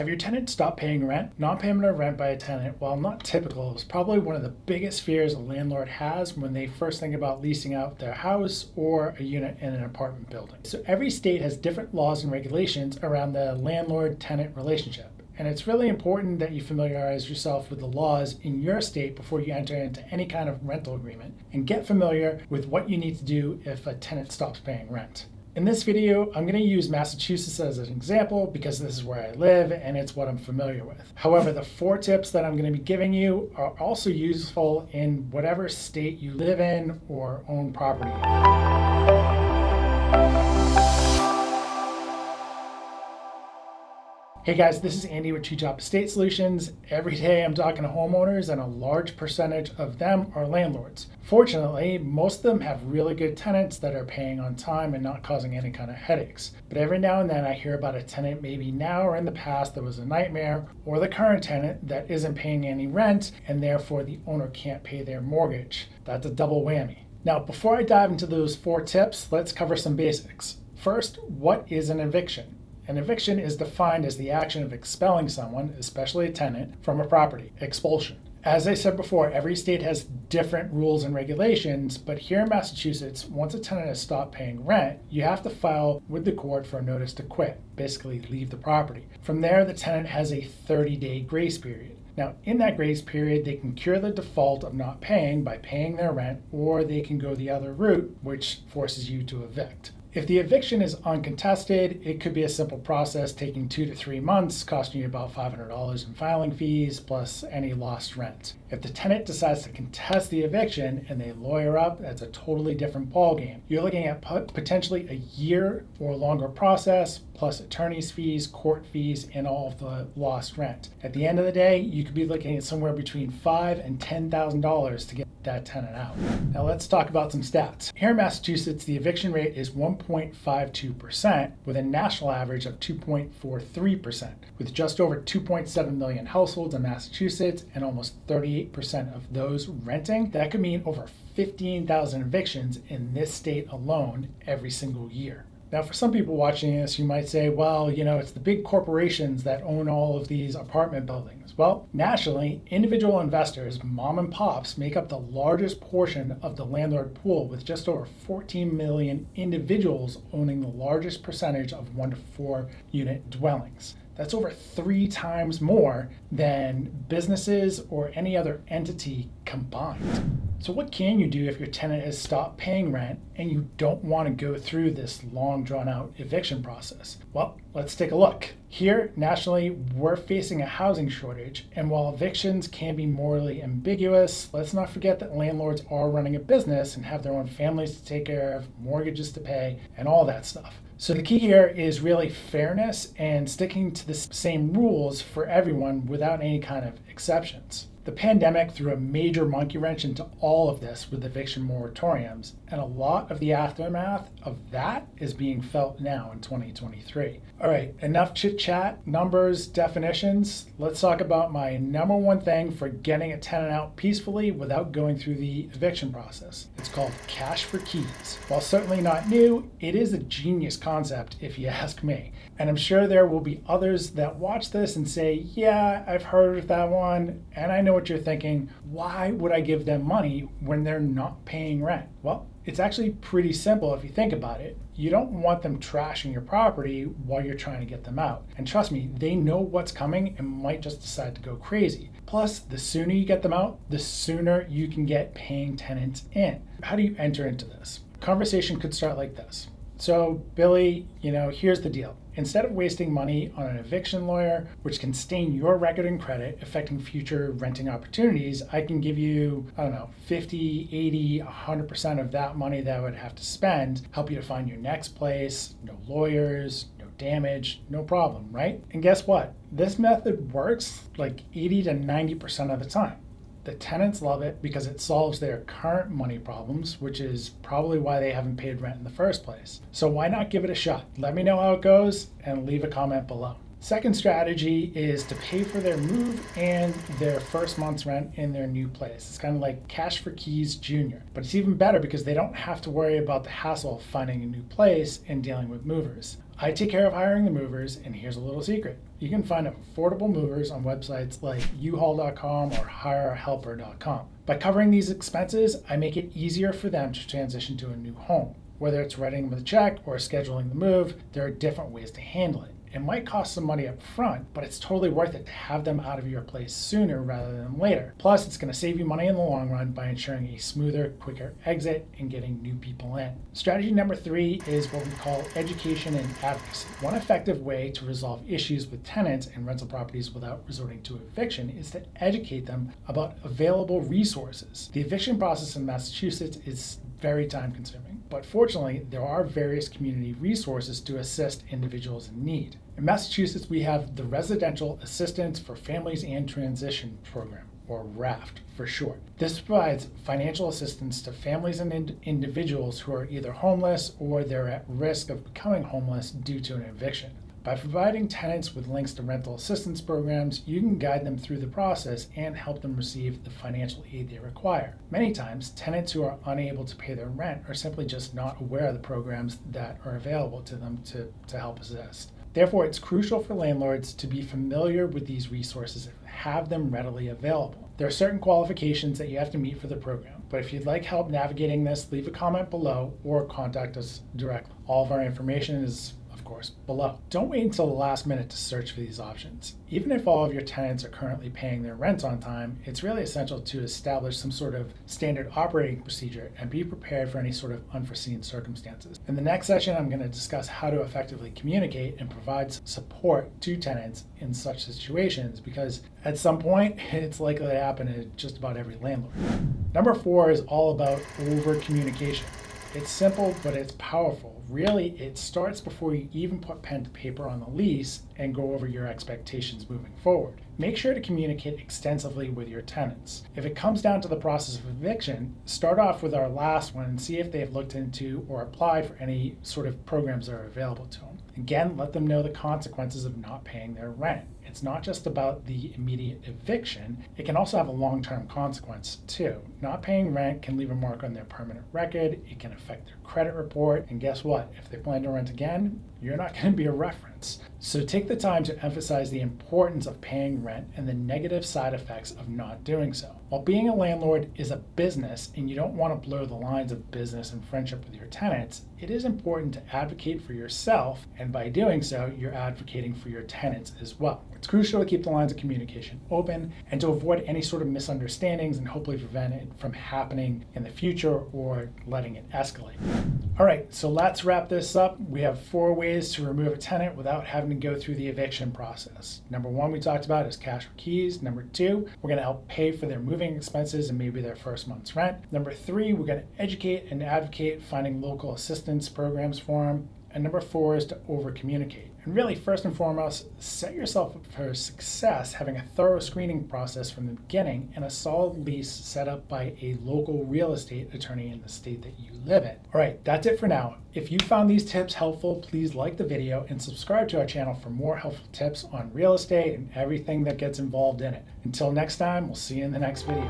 Have your tenant stopped paying rent? Non-payment of rent by a tenant, while not typical, is probably one of the biggest fears a landlord has when they first think about leasing out their house or a unit in an apartment building. So every state has different laws and regulations around the landlord-tenant relationship. And it's really important that you familiarize yourself with the laws in your state before you enter into any kind of rental agreement, and get familiar with what you need to do if a tenant stops paying rent. In this video, I'm going to use Massachusetts as an example because this is where I live and it's what I'm familiar with. However, the 4 tips that I'm going to be giving you are also useful in whatever state you live in or own property in. Hey guys, this is Andy with Treetop Estate Solutions. Every day I'm talking to homeowners and a large percentage of them are landlords. Fortunately, most of them have really good tenants that are paying on time and not causing any kind of headaches. But every now and then I hear about a tenant maybe now or in the past that was a nightmare, or the current tenant that isn't paying any rent and therefore the owner can't pay their mortgage. That's a double whammy. Now, before I dive into those 4 tips, let's cover some basics. First, what is an eviction? An eviction is defined as the action of expelling someone, especially a tenant, from a property, expulsion. As I said before, every state has different rules and regulations, but here in Massachusetts, once a tenant has stopped paying rent, you have to file with the court for a notice to quit, basically leave the property. From there, the tenant has a 30-day grace period. Now, in that grace period, they can cure the default of not paying by paying their rent, or they can go the other route, which forces you to evict. If the eviction is uncontested, it could be a simple process taking 2 to 3 months, costing you about $500 in filing fees, plus any lost rent. If the tenant decides to contest the eviction and they lawyer up, that's a totally different ballgame. You're looking at potentially a year or longer process, plus attorney's fees, court fees, and all of the lost rent. At the end of the day, you could be looking at somewhere between $5,000 and $10,000 to get that tenant out. Now let's talk about some stats. Here in Massachusetts, the eviction rate is 1.52%, with a national average of 2.43%. With just over 2.7 million households in Massachusetts and almost 38% of those renting, that could mean over 15,000 evictions in this state alone every single year. Now, for some people watching this, you might say, well, it's the big corporations that own all of these apartment buildings. Well, nationally, individual investors, mom and pops, make up the largest portion of the landlord pool, with just over 14 million individuals owning the largest percentage of 1 to 4 unit dwellings. That's over 3 times more than businesses or any other entity combined. So what can you do if your tenant has stopped paying rent and you don't want to go through this long drawn out eviction process? Well, let's take a look. Here, nationally, we're facing a housing shortage, and while evictions can be morally ambiguous, let's not forget that landlords are running a business and have their own families to take care of, mortgages to pay, and all that stuff. So the key here is really fairness and sticking to the same rules for everyone without any kind of exceptions. The pandemic threw a major monkey wrench into all of this with eviction moratoriums, and a lot of the aftermath of that is being felt now in 2023. All right, enough chit chat, numbers, definitions. Let's talk about my number one thing for getting a tenant out peacefully without going through the eviction process. It's called cash for keys. While certainly not new, it is a genius concept if you ask me. And I'm sure there will be others that watch this and say, yeah, I've heard of that one, and I know what you're thinking. Why would I give them money when they're not paying rent? Well, it's actually pretty simple if you think about it. You don't want them trashing your property while you're trying to get them out. And trust me, they know what's coming and might just decide to go crazy. Plus, the sooner you get them out, the sooner you can get paying tenants in. How do you enter into this? Conversation could start like this. So, Billy, here's the deal. Instead of wasting money on an eviction lawyer, which can stain your record and credit, affecting future renting opportunities, I can give you, 50, 80, 100% of that money that I would have to spend, help you to find your next place, no lawyers, no damage, no problem, right? And guess what? This method works like 80 to 90% of the time. The tenants love it because it solves their current money problems, which is probably why they haven't paid rent in the first place. So why not give it a shot? Let me know how it goes and leave a comment below. Second strategy is to pay for their move and their first month's rent in their new place. It's kind of like Cash for Keys Junior, but it's even better because they don't have to worry about the hassle of finding a new place and dealing with movers. I take care of hiring the movers, and here's a little secret. You can find affordable movers on websites like uhaul.com or hireahelper.com. By covering these expenses, I make it easier for them to transition to a new home. Whether it's writing them a check or scheduling the move, there are different ways to handle it. It might cost some money up front, but it's totally worth it to have them out of your place sooner rather than later. Plus, it's going to save you money in the long run by ensuring a smoother, quicker exit and getting new people in. Strategy number 3 is what we call education and advocacy. One effective way to resolve issues with tenants and rental properties without resorting to eviction is to educate them about available resources. The eviction process in Massachusetts is very time consuming, but fortunately, there are various community resources to assist individuals in need. In Massachusetts, we have the Residential Assistance for Families and Transition Program, or RAFT for short. This provides financial assistance to families and individuals who are either homeless or they're at risk of becoming homeless due to an eviction. By providing tenants with links to rental assistance programs, you can guide them through the process and help them receive the financial aid they require. Many times, tenants who are unable to pay their rent are simply just not aware of the programs that are available to them to help assist. Therefore, it's crucial for landlords to be familiar with these resources and have them readily available. There are certain qualifications that you have to meet for the program, but if you'd like help navigating this, leave a comment below or contact us directly. All of our information is of course, below. Don't wait until the last minute to search for these options. Even if all of your tenants are currently paying their rent on time, it's really essential to establish some sort of standard operating procedure and be prepared for any sort of unforeseen circumstances. In the next session, I'm going to discuss how to effectively communicate and provide support to tenants in such situations, because at some point, it's likely to happen to just about every landlord. Number 4 is all about over-communication. It's simple, but it's powerful. Really, it starts before you even put pen to paper on the lease and go over your expectations moving forward. Make sure to communicate extensively with your tenants. If it comes down to the process of eviction, start off with our last one and see if they've looked into or applied for any sort of programs that are available to them. Again, let them know the consequences of not paying their rent. It's not just about the immediate eviction, it can also have a long-term consequence too. Not paying rent can leave a mark on their permanent record, it can affect their credit report, and guess what? If they plan to rent again, you're not going to be a reference. So take the time to emphasize the importance of paying rent and the negative side effects of not doing so. While being a landlord is a business and you don't want to blur the lines of business and friendship with your tenants, it is important to advocate for yourself, and by doing so, you're advocating for your tenants as well. It's crucial to keep the lines of communication open and to avoid any sort of misunderstandings and hopefully prevent it from happening in the future or letting it escalate. All right, so let's wrap this up. We have 4 ways to remove a tenant without having to go through the eviction process. Number 1 we talked about is cash for keys. Number 2, we're going to help pay for their moving expenses and maybe their first month's rent. Number 3, we're going to educate and advocate finding local assistance programs for them. And number 4 is to over-communicate. And really, first and foremost, set yourself up for success having a thorough screening process from the beginning and a solid lease set up by a local real estate attorney in the state that you live in. All right, that's it for now. If you found these tips helpful, please like the video and subscribe to our channel for more helpful tips on real estate and everything that gets involved in it. Until next time, we'll see you in the next video.